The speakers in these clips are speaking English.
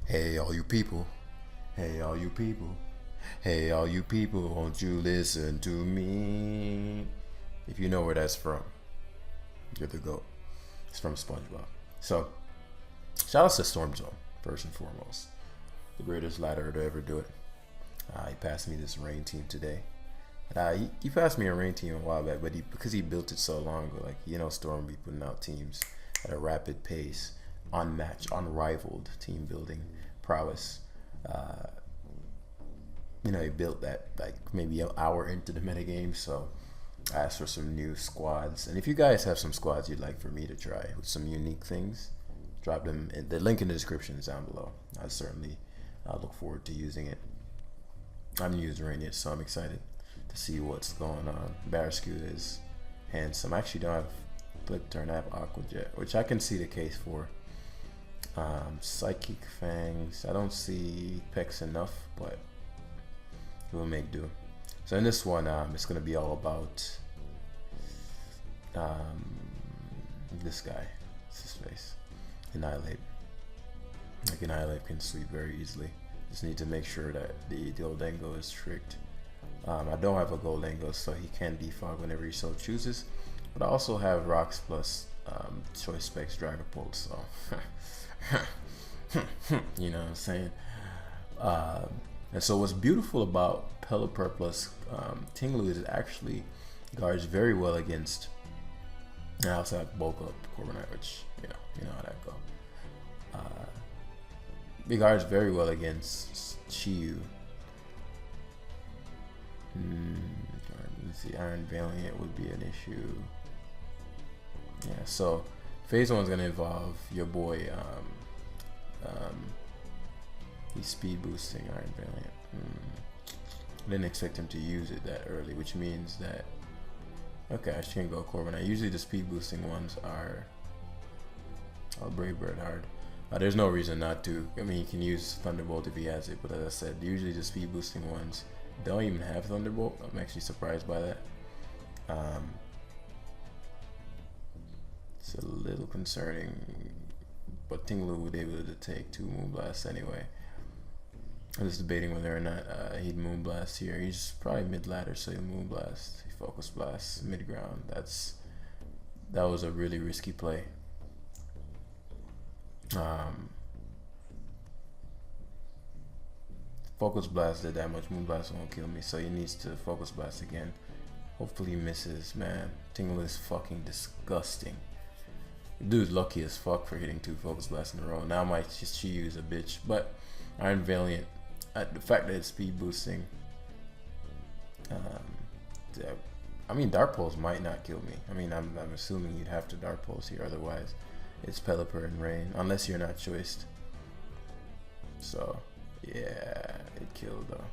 Hey, all you people. Hey, all you people. Hey, all you people, won't you listen to me? If you know where that's from, you're the GOAT. It's from SpongeBob. So, shout out to Storm Zone, first and foremost. The greatest ladder to ever do it. He passed me this rain team today. He passed me a rain team a while back, but because he built it so long ago, Storm be putting out teams at a rapid pace, unmatched, unrivaled team building prowess. Uh, he built that like maybe an hour into the metagame, so I asked for some new squads. And if you guys have some squads you'd like for me to try with some unique things, drop them in the link in the description is down below. I certainly look forward to using it. I'm using it, so I'm excited to see what's going on. Barascuda is handsome. I actually don't have Flip Turn app Aqua Jet, which I can see the case for. Psychic Fangs. I don't see Pex enough, but we'll make do. So in this one, it's gonna be all about this guy. What's his face? Annihilate. Like Annihilate can sweep very easily. Just need to make sure that the Goldengo is tricked. I don't have a Goldengo, so he can defog whenever he so chooses. But I also have Rocks plus Choice Specs Dragapult, so you know what I'm saying? And so what's beautiful about Pelipper plus Tinglu is it actually guards very well against. And I also have Bulk Up Corviknight, which you know how that go. It guards very well against Chiyu. Let's see, Iron Valiant would be an issue. Yeah, so phase 1 is gonna involve your boy. He's speed boosting Iron Valiant. I didn't expect him to use it that early, which means that okay, I shouldn't go Corviknight. Usually the speed boosting ones are Brave Bird hard. There's no reason not to. I mean, you can use Thunderbolt if he has it, but as I said, usually the speed boosting ones don't even have Thunderbolt. I'm actually surprised by that. It's a little concerning, but Tinglu would be able to take 2 Moonblasts anyway. I'm just debating whether or not he'd Moonblast here. He's probably mid-ladder, so he'll Moonblast. He Focus Blast mid-ground. That was a really risky play. Focus Blast did that much. Moonblast won't kill me, so he needs to Focus Blast again. Hopefully he misses, man. Tingle is fucking disgusting. Dude's lucky as fuck for hitting 2 Focus Blasts in a row. Now my Chiyu is a bitch, but Iron Valiant, the fact that it's speed boosting, I mean Dark Pulse might not kill me. I mean I'm assuming you'd have to Dark Pulse here, otherwise it's Pelipper and Rain, unless you're not choiced. So yeah, it killed though.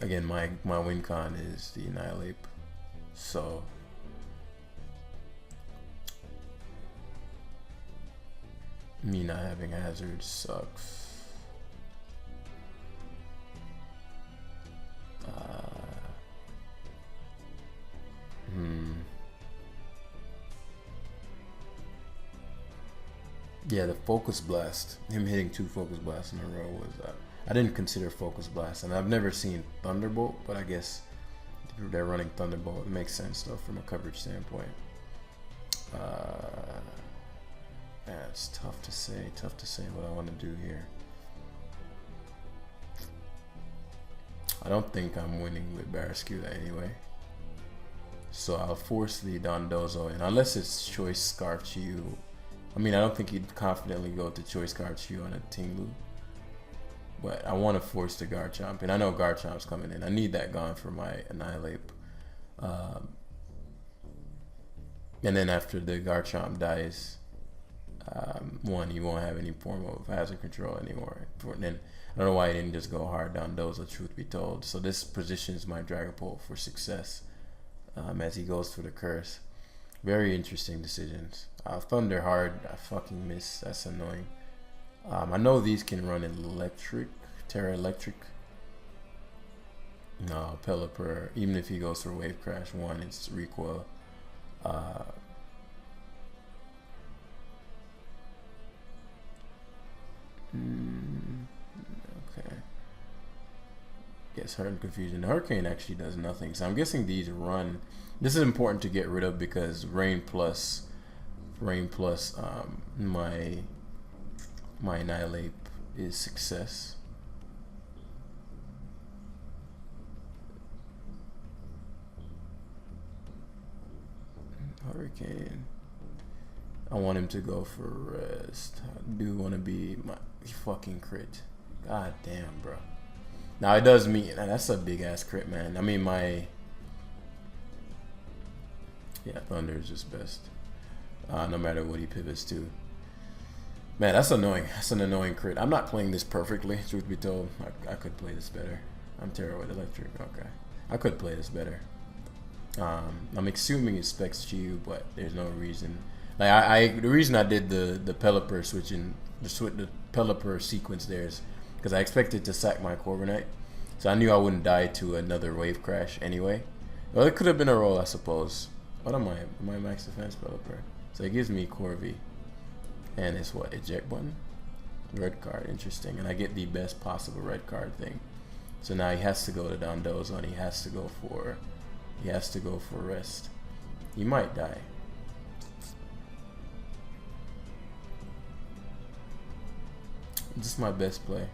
Again, my win con is the Annihilate, so me not having Hazard sucks. Yeah, the Focus Blast, him hitting 2 Focus Blasts in a row was, I didn't consider Focus Blast, and I've never seen Thunderbolt, but I guess they're running Thunderbolt. It makes sense though from a coverage standpoint. Yeah, it's tough to say what I want to do here. I don't think I'm winning with Barascuda anyway, so I'll force the Dondozo in, unless it's Choice Scarf Chiyu. I mean, I don't think he'd confidently go to Choice Garchomp on a Tinglu, but I want to force the Garchomp, and I know Garchomp's coming in. I need that gone for my Annihilate. And then after the Garchomp dies, you won't have any form of hazard control anymore. And then I don't know why he didn't just go hard down Dozo, truth be told. So this positions my Dragapult for success as he goes through the curse. Very interesting decisions. Thunder hard, I fucking miss. That's annoying. I know these can run electric, Terra Electric. No, Pelipper, even if he goes for Wave Crash 1, it's recoil. Yes, Hurt and Confusion. The Hurricane actually does nothing. So I'm guessing these run. This is important to get rid of because Rain plus my Annihilate is success. Hurricane. I want him to go for rest. I do want to be my fucking crit. God damn, bro. Now it does mean that's a big ass crit, man. I mean yeah, Thunder is just best. No matter what he pivots to. Man, that's annoying. That's an annoying crit. I'm not playing this perfectly, truth be told. I could play this better. I'm terrible with electric. Okay. I could play this better. I'm assuming it specs to you, but there's no reason. Like the reason I did the Pelipper switching, the Pelipper sequence there is because I expected to sack my Corviknight, so I knew I wouldn't die to another wave crash anyway. Well, it could have been a roll, I suppose. What am I? Am I max defense Pelipper? So it gives me Corvi, and it's what, eject button, red card. Interesting, and I get the best possible red card thing. So now he has to go to Dondozo, and he has to go for rest. He might die. This is my best play.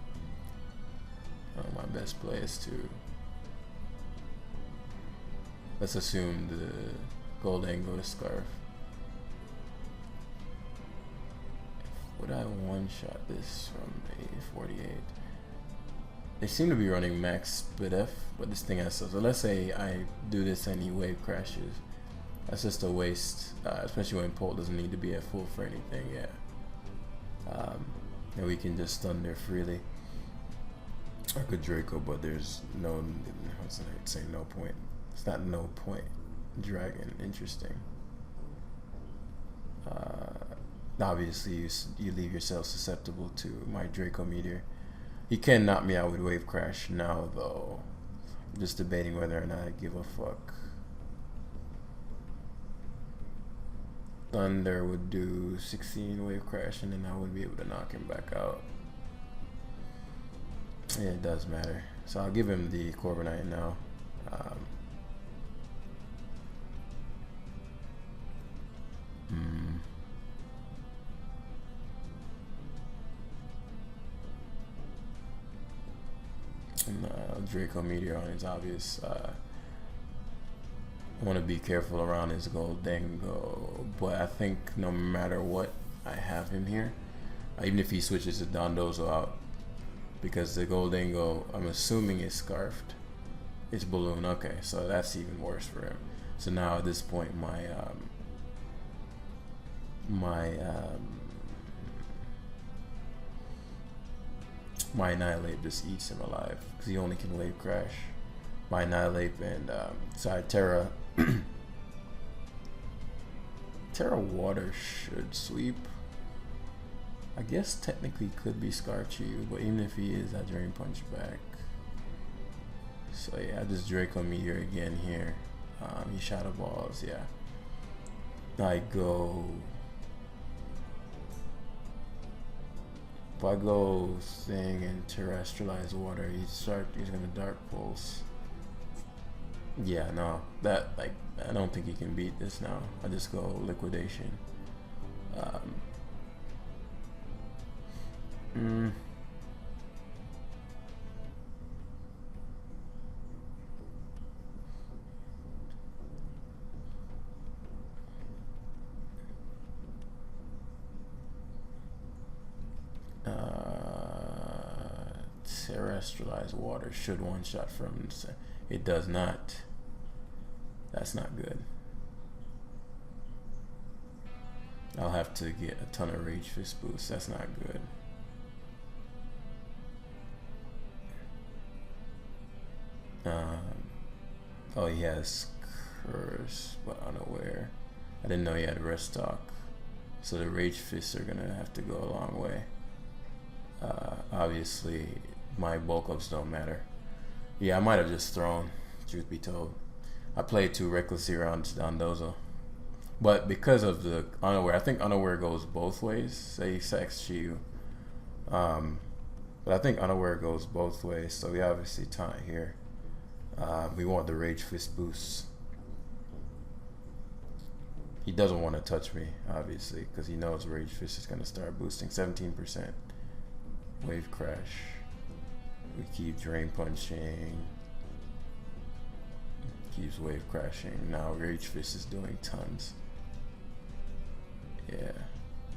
My best play is to, let's assume the gold angle is Scarf. Would I one-shot this from a 48? They seem to be running max F, but this thing has so let's say I do this and he wave crashes. That's just a waste, especially when Pole doesn't need to be at full for anything. Yeah. And we can just stun there freely. I could Draco, but there's no, what's it say, no point. It's not no point. Dragon, interesting. Obviously, you leave yourself susceptible to my Draco Meteor. He can knock me out with Wave Crash now, though. I'm just debating whether or not I give a fuck. Thunder would do 16 Wave Crash, and then I would be able to knock him back out. Yeah, it does matter. So I'll give him the Corviknight now. And Draco Meteor on is obvious. I want to be careful around his Goldango, but I think no matter what, I have him here. Even if he switches to Dondozo out, because the Goldango, I'm assuming, is Scarfed. It's Balloon. Okay, so that's even worse for him. So now at this point, my Annihilate just eats him alive because he only can Wave Crash. My Annihilate and Terra. Terra Water should sweep. I guess technically could be Scarchu, but even if he is, I Drain Punch back. So yeah, I just Draco Meteor again here. He Shadow Balls, yeah. I go. If I go Thing and Terrestrialize Water, he's gonna Dark Pulse. Yeah, no, I don't think he can beat this now. I just go Liquidation. Terrestrialized Water should one-shot from. It does not. That's not good. I'll have to get a ton of Rage Fist boost. That's not good. Oh, he has Curse, but unaware. I didn't know he had Rest Talk. So the Rage Fists are gonna have to go a long way. Obviously, my bulk ups don't matter. Yeah, I might have just thrown, truth be told. I played too recklessly around Dondozo. But because of the unaware, I think unaware goes both ways. Say he sacks Shiyu. But I think unaware goes both ways, so we obviously taunt here. We want the Rage Fist boost. He doesn't want to touch me, obviously, because he knows Rage Fist is going to start boosting. 17%. Wave Crash. We keep Drain Punching. Keeps Wave Crashing. Now Rage Fist is doing tons. Yeah.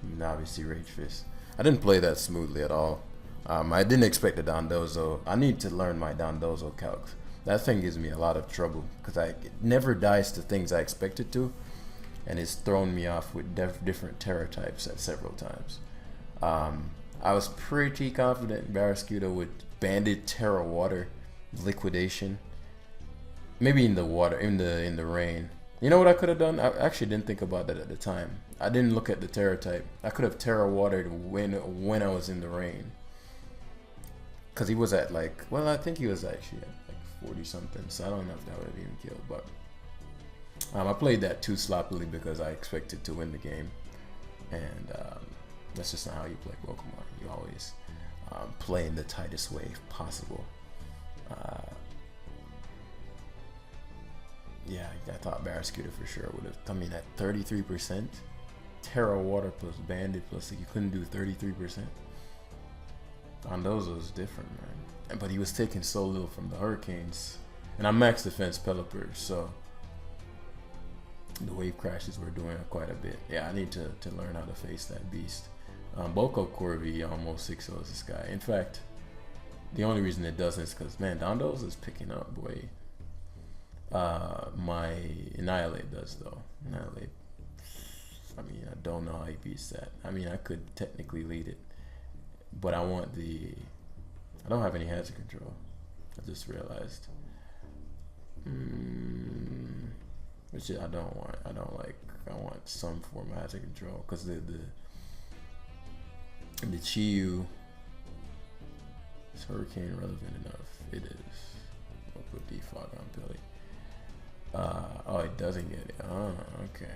And obviously Rage Fist. I didn't play that smoothly at all. I didn't expect the Dondozo. I need to learn my Dondozo calcs. That thing gives me a lot of trouble because it never dies to things I expect it to, and it's thrown me off with different Terra types at several times. I was pretty confident Barraskewda would Banded Terra Water Liquidation. Maybe in the water, in the rain. You know what I could have done? I actually didn't think about that at the time. I didn't look at the Terra type. I could have Terra Watered when I was in the rain. Because he was at like, well, I think he was actually at like 40 something. So I don't know if that would have even killed. But I played that too sloppily because I expected to win the game. And that's just not how you play Pokemon. You always play in the tightest way possible. Yeah, I thought Barraskewda for sure would have. I mean, at 33%, Terra Water plus Banded plus, like, you couldn't do 33%. Dondozo is different, man. But he was taking so little from the Hurricanes. And I'm max defense Pelipper, so the wave crashes were doing quite a bit. Yeah, I need to learn how to face that beast. Boko Corvi almost 6-0 this guy. In fact, the only reason it doesn't is because, man, Dondozo is picking up, boy. My Annihilate does, though. Annihilate. I mean, I don't know how he beats that. I mean, I could technically lead it, but I want the. I don't have any hazard control. I just realized. Which I don't want. I don't like. I want some form of hazard control because the Chiyu is hurricane relevant enough. It is. We'll put defog on Billy. Oh, it doesn't get it. Oh, okay.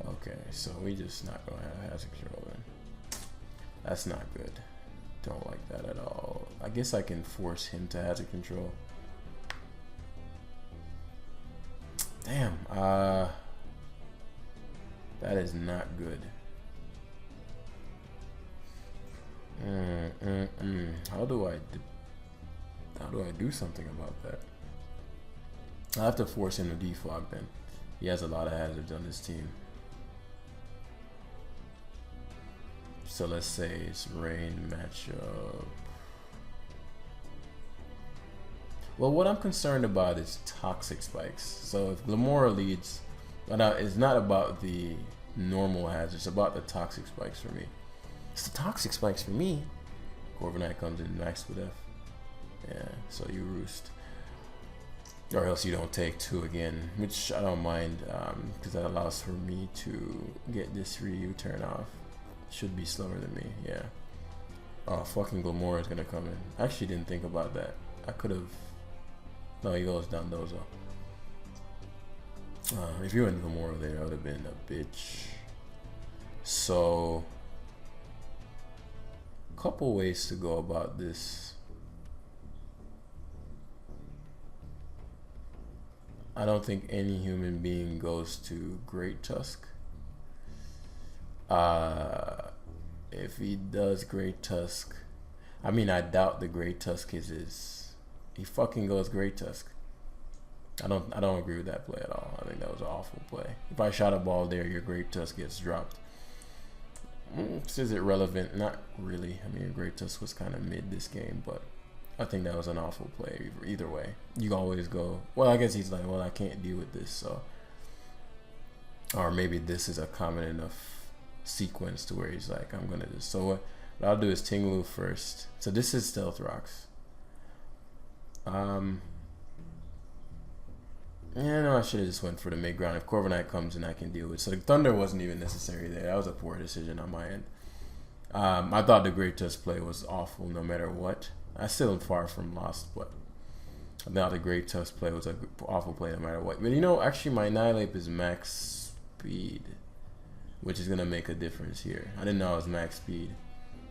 Okay, so we just not gonna have hazard control then. That's not good. Don't like that at all. I guess I can force him to hazard control. Damn. That is not good. How do I do something about that? I have to force him to defog then. He has a lot of hazards on his team. So let's say it's rain matchup. Well, what I'm concerned about is toxic spikes. So if Glamora leads, it's not about the normal hazards, it's about the toxic spikes for me. It's the toxic spikes for me. Corviknight comes in max with F. Yeah, so you roost. Or else you don't take 2 again, which I don't mind, because that allows for me to get this Ryu turn off. Should be slower than me, yeah. Oh, fucking Glamora is gonna come in. I actually didn't think about that. I could have. No, he goes Dondozo. If you went Glamora there, I would have been a bitch. So, couple ways to go about this. I don't think any human being goes to Great Tusk. If he does Great Tusk, I mean, I doubt the Great Tusk is his. He fucking goes Great Tusk. I don't agree with that play at all. I think that was an awful play. If I shot a ball there, your Great Tusk gets dropped. Is it relevant? Not really. I mean, your Great Tusk was kind of mid this game, but I think that was an awful play. Either way, you always go. Well, I guess he's like, well, I can't deal with this, so. Or maybe this is a common enough sequence to where he's like, I'm gonna do. So what I'll do is Tinglu first. So this is Stealth Rocks. Yeah, no, I should have just went for the mid ground. If Corviknight comes in, I can deal with it. So the Thunder wasn't even necessary there. That was a poor decision on my end. I thought the Great Tusk play was awful no matter what. I still am far from lost, but I thought the Great Tusk play was an awful play no matter what. But you know, actually my Annihilate is max speed, which is gonna make a difference here. I didn't know I was max speed.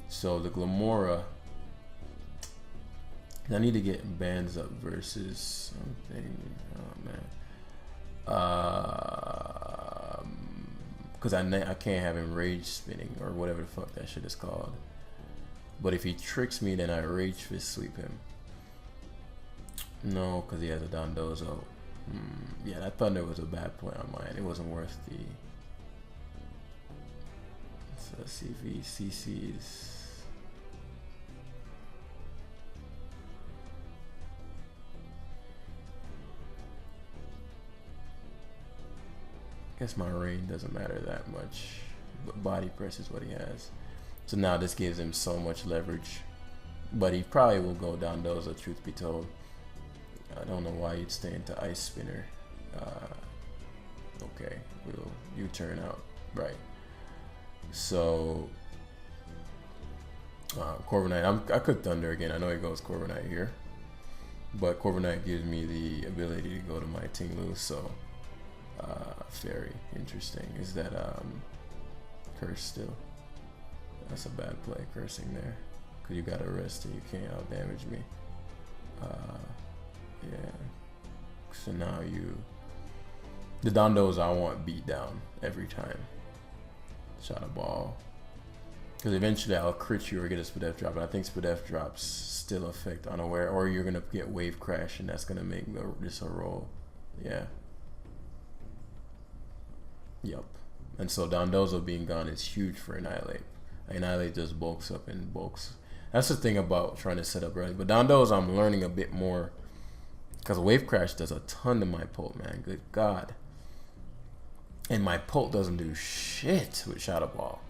So the Glamora, I need to get bands up versus something. Oh man. Because I can't have him rage spinning or whatever the fuck that shit is called. But if he tricks me, then I rage fist sweep him. No, because he has a Dondozo. Yeah, that Thunder was a bad point on mine. It wasn't worth the. So let's see if he CCs. Guess my rain doesn't matter that much, but body press is what he has. So now this gives him so much leverage, but he probably will go down Dozo, truth be told. I don't know why you'd stay into Ice Spinner. Okay, you turn out right. So Corviknight, I could Thunder again. I know he goes Corviknight here, but Corviknight gives me the ability to go to my Tinglu. So very interesting. Is that curse still? That's a bad play, cursing there, because you got a rest and you can't out damage me. Yeah. So now the Dondos I want beat down every time. Shot a ball. Because eventually I'll crit you or get a Spadef drop, and I think Spadef drops still affect unaware, or you're gonna get wave crash, and that's gonna make this a roll. Yeah. Yup. And so Dondozo being gone is huge for Annihilate. Annihilate just bulks up and bulks. That's the thing about trying to set up early. But Dondozo I'm learning a bit more, because wave crash does a ton to my Pult, man. Good God. And my Pult doesn't do shit with Shadow Ball.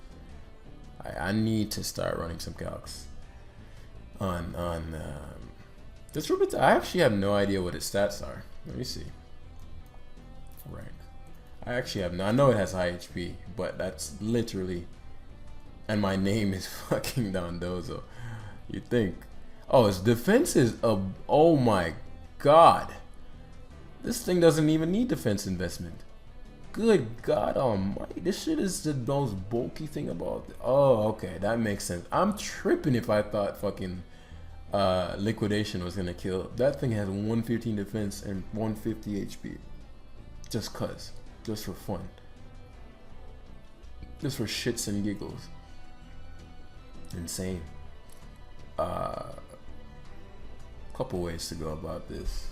I need to start running some calcs on this Rubit. I actually have no idea what its stats are. Let me see. Rank. I actually have no. I know it has high HP, but that's literally. And my name is fucking Dondozo. You think? Oh, its defense is a. Oh my God. This thing doesn't even need defense investment. Good God almighty. This shit is the most bulky thing about it. Oh, okay. That makes sense. I'm tripping if I thought fucking Liquidation was going to kill. That thing has 115 defense and 150 HP. Just cuz. Just for fun. Just for shits and giggles. Insane. Couple ways to go about this.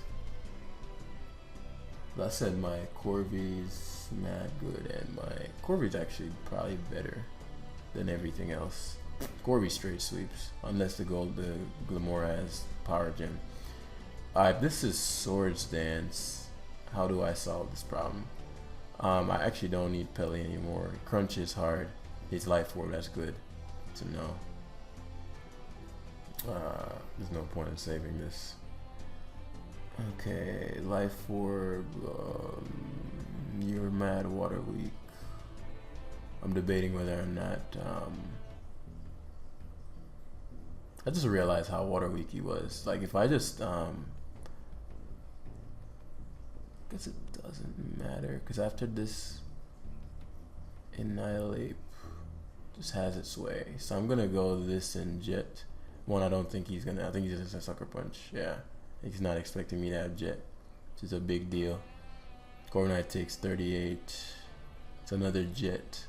I said my Corvi's mad good, and my Corvi's actually probably better than everything else. Corvi straight sweeps, unless the Glamora has power gem. Alright, this is Swords Dance. How do I solve this problem? I actually don't need Pelly anymore. Crunch is hard. His life orb, that's good to know. There's no point in saving this. Okay, life orb. You're mad water weak. I'm debating whether or not. I just realized how water weak he was. Like if I just guess it doesn't matter, because after this Annihilate just has its way. So I'm gonna go this and Jet. One, I don't think he's gonna. I think he's just a Sucker Punch. Yeah, he's not expecting me to have Jet, which is a big deal. Corviknight takes 38. It's another Jet.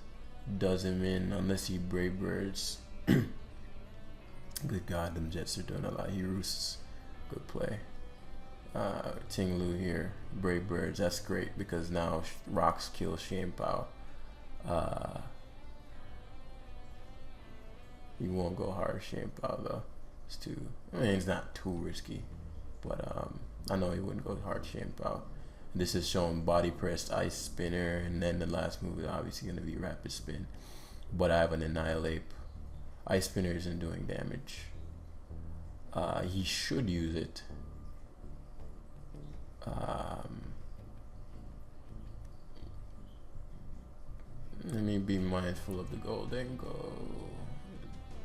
Does him in unless he Brave Birds. Good God, them Jets are doing a lot. He roosts. Good play. Tinglu here. Brave Birds. That's great because now Rocks kill Shame Pow. He won't go hard Shame Pow though. It's too. I mean, it's not too risky, but I know he wouldn't go hard Shame Pow. This is showing body pressed Ice Spinner, and then the last move is obviously going to be Rapid Spin. But I have an Annihilate. Ice Spinner isn't doing damage. He should use it. Let me be mindful of the golden go.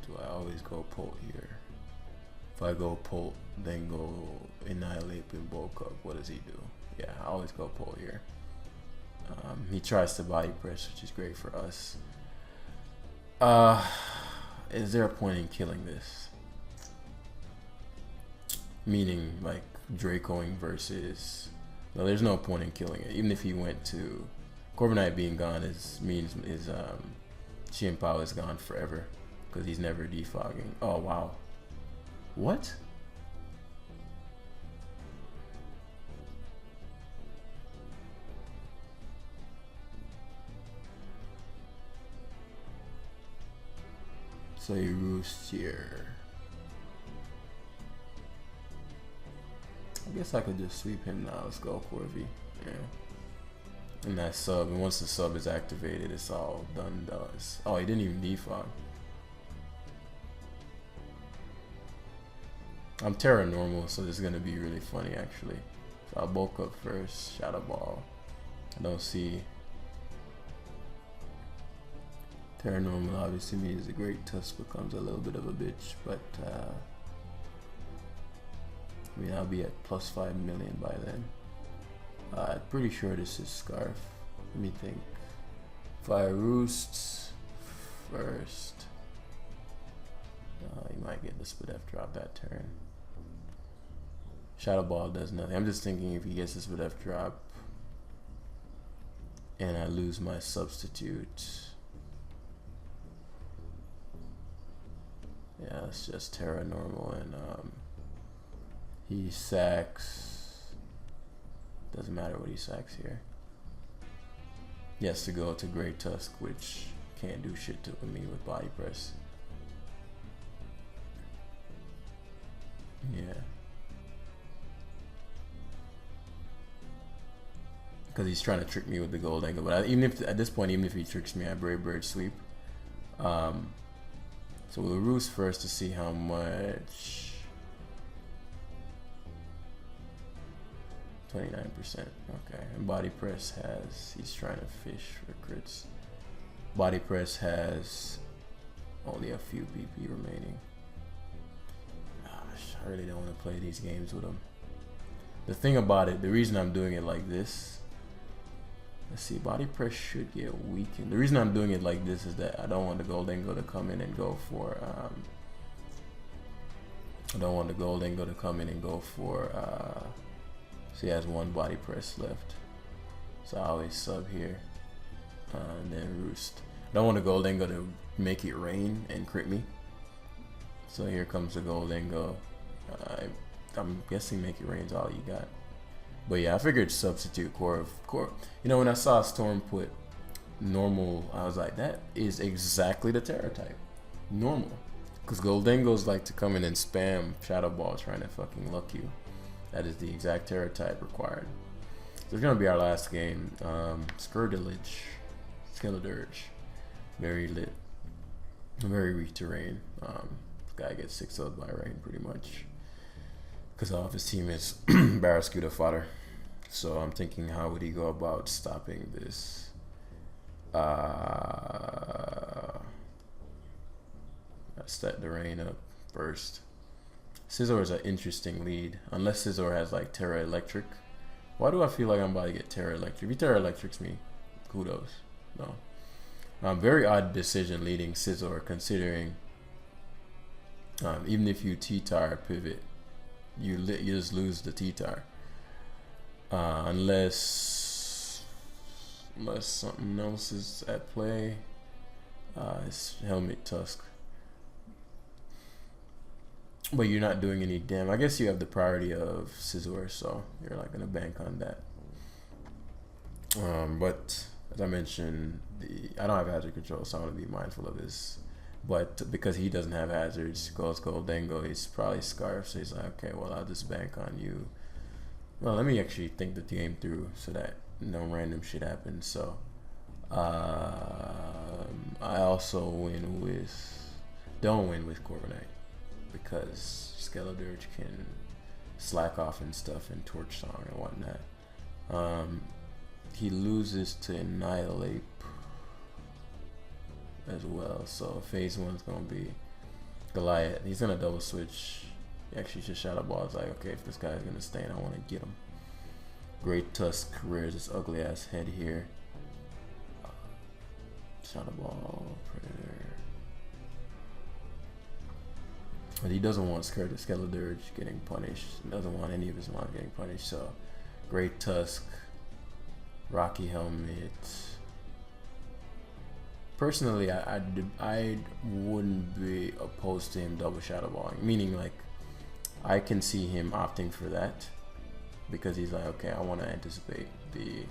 Do I always go Pult here? If I go Pult, then go Annihilate and bulk up, what does he do? Yeah, I always go Pult here. He tries to body press, which is great for us. Is there a point in killing this? Meaning like Dracoing versus. No, there's no point in killing it. Even if he went to Corviknight being gone means Chien Pao is gone forever because he's never defogging. Oh wow, what? So he roosts here. I guess I could just sweep him now. Let's go, Corvi. Yeah. And that sub, and once the sub is activated, it's all done. Does. Oh, he didn't even defog. I'm Terra normal, so this is gonna be really funny actually. So I'll bulk up first, Shadow Ball. I don't see. Terra normal obviously means the Great Tusk becomes a little bit of a bitch, but I mean, I'll be at plus 5 million by then. I'm pretty sure this is Scarf. Let me think. Fire Roosts first. You might get the split F drop that turn. Shadow Ball does nothing. I'm just thinking if he gets the split F drop and I lose my substitute. Yeah, it's just Terra normal and he sacks. Doesn't matter what he sacks here. He has to go to Great Tusk, which can't do shit to me with body press. Yeah. Because he's trying to trick me with the gold angle. But even if at this point, even if he tricks me, I Brave Bird sweep. So we'll roost first to see how much. 29%. Okay. And body press has. He's trying to fish for crits. Body press has only a few PP remaining. Gosh, I really don't want to play these games with him. The thing about it, the reason I'm doing it like this. Let's see, body press should get weakened. The reason I'm doing it like this is that I don't want the gold angle to come in and go for I don't want the gold angle to come in and go for so he has one body press left. So I always sub here and then roost. I don't want the gold angle to make it rain and crit me. So here comes the gold angle. I'm guessing make it rain's all you got. But yeah, I figured substitute core. You know, when I saw Storm put normal, I was like, that is exactly the Terra type. Normal. Because Goldengos like to come in and spam Shadow Ball trying to fucking luck you. That is the exact Terra type required. So it's going to be our last game. Skirtillage. Skeledirge. Very lit. Very weak to rain. This guy gets 6-0'd by rain pretty much. Because all of his team is Barraskewda fodder. So I'm thinking, how would he go about stopping this? Let's set the rain up first. Scizor is an interesting lead. Unless Scizor has like Terra Electric. Why do I feel like I'm about to get Terra Electric? If he Terra Electrics me, kudos. No. Very odd decision leading Scizor considering even if you T-Tire pivot, you just lose the T-Tire. Unless something else is at play. It's Helmet Tusk. But you're not doing any damage. I guess you have the priority of Scizor, so you're not gonna bank on that. But as I mentioned, I don't have hazard control, so I want to be mindful of this. But because he doesn't have hazards, goes Goldengo, he's probably Scarf, so he's like, okay, well, I'll just bank on you. Well, let me actually think the game through so that no random shit happens. So I also don't win with Corviknight because Skeledirge can slack off and stuff and Torch Song and whatnot. He loses to Annihilate as well, so phase 1's gonna be Goliath. He's gonna double switch. He actually just Shadow Ball. It's like, okay, if this guy's gonna stay, I want to get him. Great Tusk rears his ugly ass head here. Shadow Ball, Predator. But he doesn't want Skeledirge getting punished. He doesn't want any of his mons getting punished. So, Great Tusk, Rocky Helmet. Personally, I wouldn't be opposed to him double shadow balling. Meaning, like, I can see him opting for that because he's like, okay, I want to anticipate the.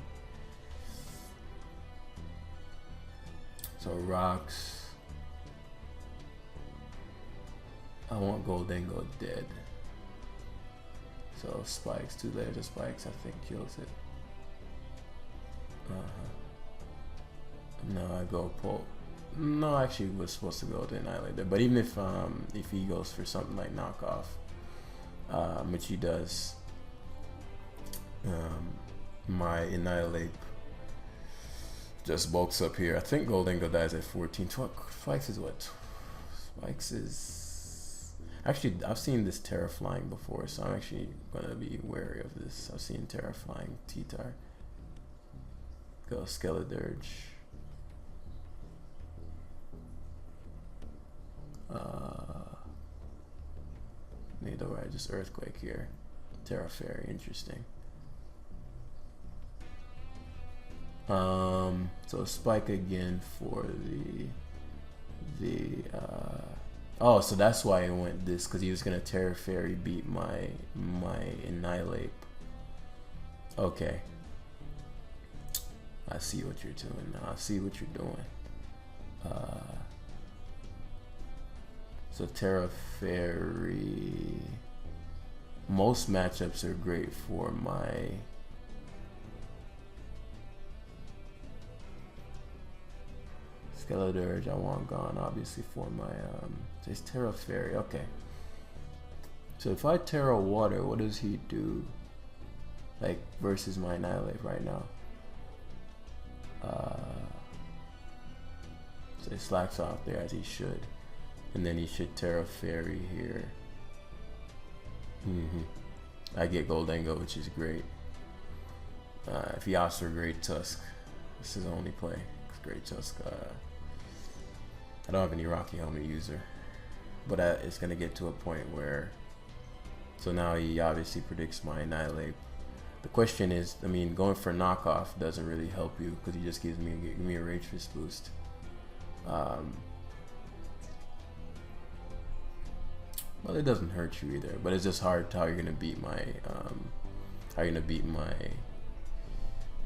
So rocks. I want Goldengo dead. So spikes, 2 layers of spikes, I think kills it. No, I go pull. No, actually, we're supposed to go to Annihilate there. But even if he goes for something like knockoff, which he does, my Annihilate just bulks up here. I think Goldengo dies at 14. Spikes is what? Spikes is actually, I've seen this Terra flying before, so I'm actually gonna be wary of this. I've seen Terra flying T-Tar. Go Skeledirge. Neither way, just Earthquake here. Terra Fairy, interesting. So spike again for the oh, so that's why it went this, because he was gonna Terra Fairy beat my Annihilate. Okay, I see what you're doing now. I see what you're doing. So Terra Fairy. Most matchups are great for my Skeledirge. I want gone, obviously, for my it's Terra Fairy. Okay. So if I Terra Water, what does he do? Like versus my Annihilate right now. So he slacks off there as he should. And then he should Terra Fairy here. I get Goldengo, which is great. If he opts for Great Tusk, this is the only play. Great Tusk. I don't have any Rocky Helmet user, but it's gonna get to a point where. So now he obviously predicts my Annihilate. The question is, I mean, going for knockoff doesn't really help you because he just gives me a Rage Fist boost. Well, it doesn't hurt you either, but it's just hard how you're gonna beat my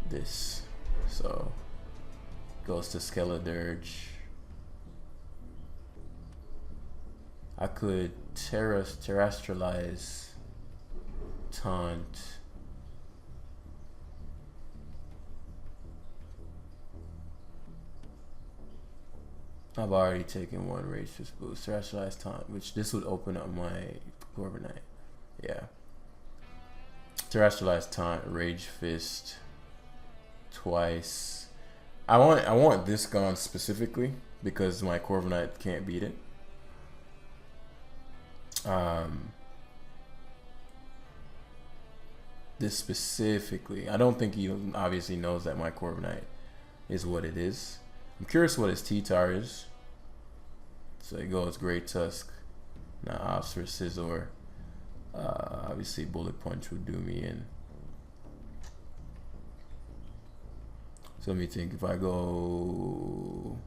this. So goes to Skeledirge. I could terrestrialize taunt. I've already taken one Rage Fist boost. Terrestrialize taunt, which this would open up my Corviknight. Yeah. Terrestrialize taunt, Rage Fist twice. I want this gone specifically because my Corviknight can't beat it. This specifically, I don't think he obviously knows that my Corviknight is what it is. I'm curious what his T-Tar is. So he goes Great Tusk. Now opts for Scizor. Obviously Bullet Punch would do me in. So let me think. If I go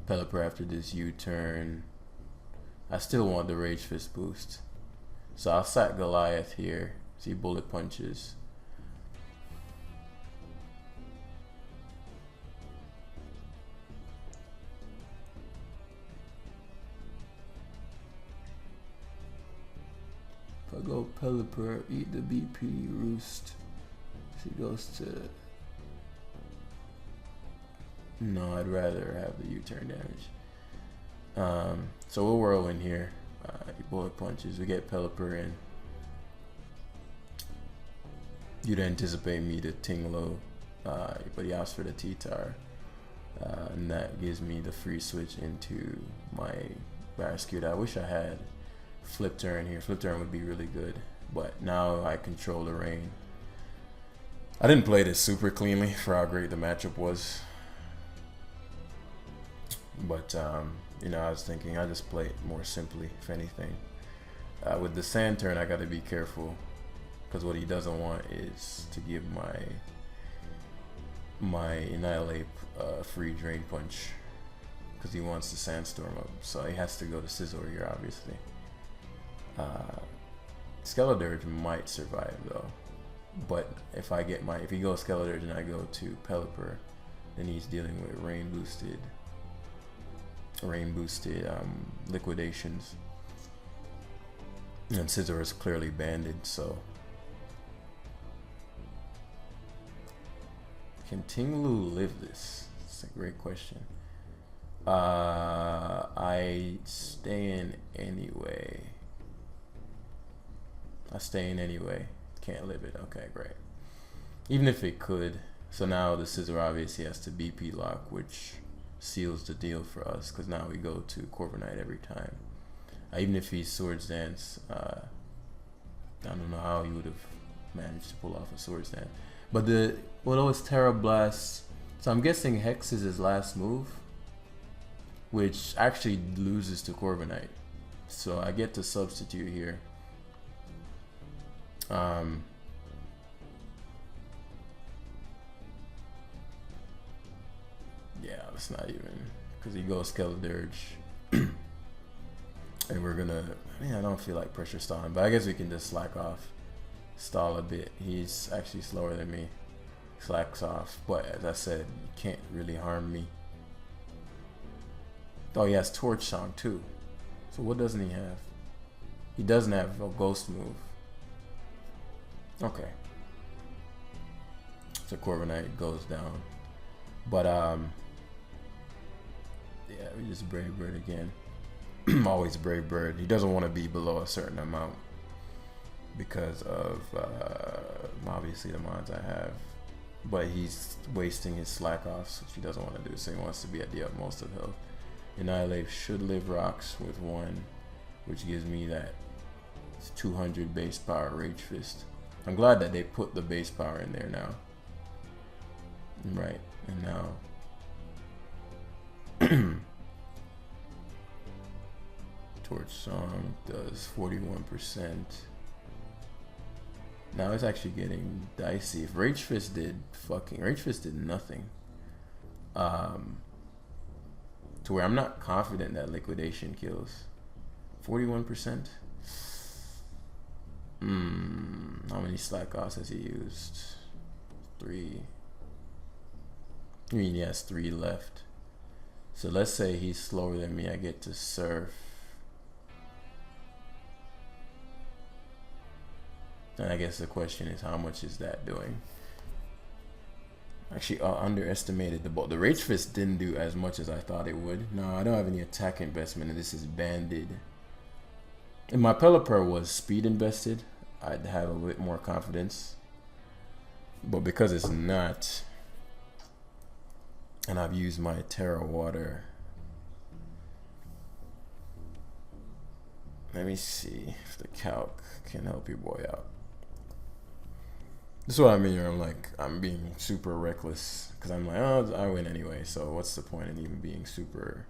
Pelipper after this U-turn, I still want the Rage Fist boost. So I'll sack Goliath here. See Bullet Punches. If I go Pelipper, eat the BP, Roost. She goes to. No, I'd rather have the U-turn damage. So we'll whirlwind here. Bullet Punches. We get Pelipper in. You'd anticipate me to Tinglo, but he asks for the T-Tar. And that gives me the free switch into my Barraskewda. I wish I had Flip Turn here. Flip Turn would be really good, but now I control the rain. I didn't play this super cleanly for how great the matchup was, but You know, I was thinking I just play it more simply, if anything. With the sand turn, I got to be careful, because what he doesn't want is to give my Annihilate free Drain Punch, because he wants the Sandstorm up, so he has to go to Scizor here, obviously. Skeledirge might survive though, but if he goes Skeledirge and I go to Pelipper, then he's dealing with rain boosted liquidations, and Scizor is clearly banded, so can Tinglu live this? It's a great question. I stay in anyway. Can't live it. Okay, great. Even if it could. So now the Scizor obviously has to BP lock, which seals the deal for us, because now we go to Corviknight every time. Even if he Swords Dance, I don't know how he would have managed to pull off a Swords Dance. But it's Terra Blast. So I'm guessing Hex is his last move, which actually loses to Corviknight. So I get to substitute here. Yeah, it's not even, because he goes Skeledirge. And we're gonna, I don't feel like pressure stalling, but I guess we can just slack off, stall a bit. He's actually slower than me, slacks off, but as I said, you can't really harm me. Oh, he has Torch Song too. So what doesn't he have? He doesn't have a Ghost move. Okay. So Corviknight goes down. But yeah, we just Brave Bird again. Always Brave Bird. He doesn't want to be below a certain amount because of obviously the mods I have. But he's wasting his slack offs, which he doesn't want to do, so he wants to be at the utmost of health. Annihilate should live rocks with 1, which gives me that 200 base power Rage Fist. I'm glad that they put the base power in there now. Right, and now Torch Song does 41%. Now it's actually getting dicey. If Rage Fist did nothing. To where I'm not confident that liquidation kills. 41%. How many slack offs has he used? 3. I mean, he has 3 left. So let's say he's slower than me. I get to Surf. And I guess the question is, how much is that doing? Actually, underestimated the ball. The Rage Fist didn't do as much as I thought it would. No, I don't have any attack investment, and this is banded. If my Pelipper was speed invested, I'd have a bit more confidence. But because it's not, and I've used my Terra Water. Let me see if the calc can help your boy out. This is what I mean. I'm being super reckless because I'm like, oh, I win anyway. So what's the point in even being super?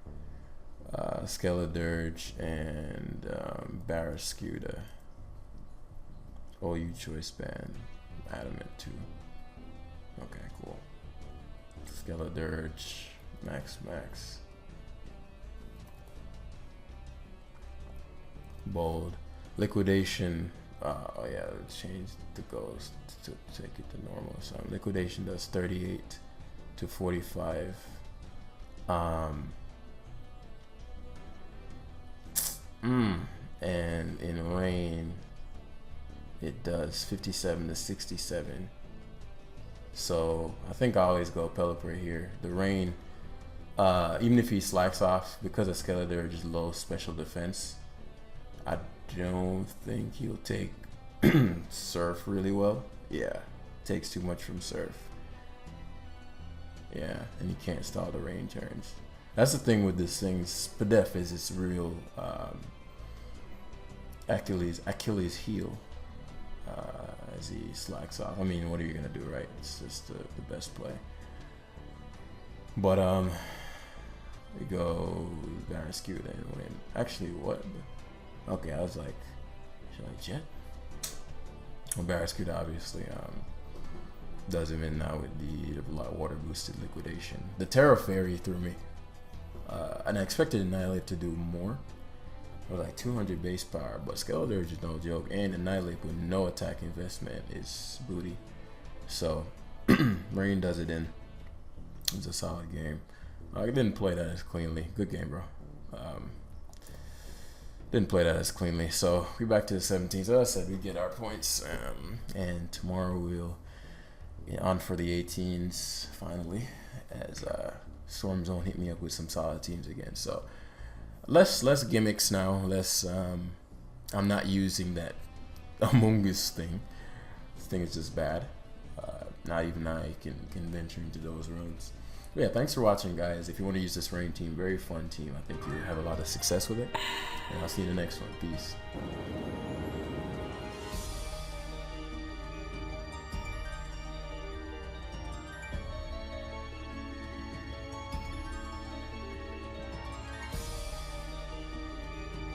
Skeledirge and Barrascuda. OU Choice Band. Adamant 2. Okay, cool. Skeledirge. Max. Bold. Liquidation. Oh yeah, change the ghost to take it to normal. So liquidation does 38 to 45. And in rain, it does 57 to 67. So I think I always go Pelipper here. The rain, even if he slacks off, because of Skeledirge's low special defense, I don't think he'll take Surf really well. Yeah, takes too much from Surf. Yeah, and he can't stall the rain turns. That's the thing with this thing. Spadef is its real Achilles heel as he slacks off. I mean, what are you gonna do, right? It's just the best play. But We go Baron Skew then win. Actually, what? Okay, I was like, should I jet? Well, Baron Skew obviously does him in now with the water boosted liquidation. The Terra Fairy threw me. And I expected Annihilate to do more. Or like 200 base power, but Skeletor is just no joke. And Annihilate with no attack investment is booty. So Marine does it in. It's a solid game. I didn't play that as cleanly. Good game, bro. Didn't play that as cleanly. So we're back to the 17th. So as I said, we get our points. And tomorrow we'll get on for the 18s finally. As Storm Zone hit me up with some solid teams again. So less gimmicks now. Less. I'm not using that Among Us thing. This thing is just bad. Not even I can venture into those runs. But yeah, thanks for watching, guys. If you want to use this rain team, very fun team. I think you'll have a lot of success with it. And I'll see you in the next one. Peace.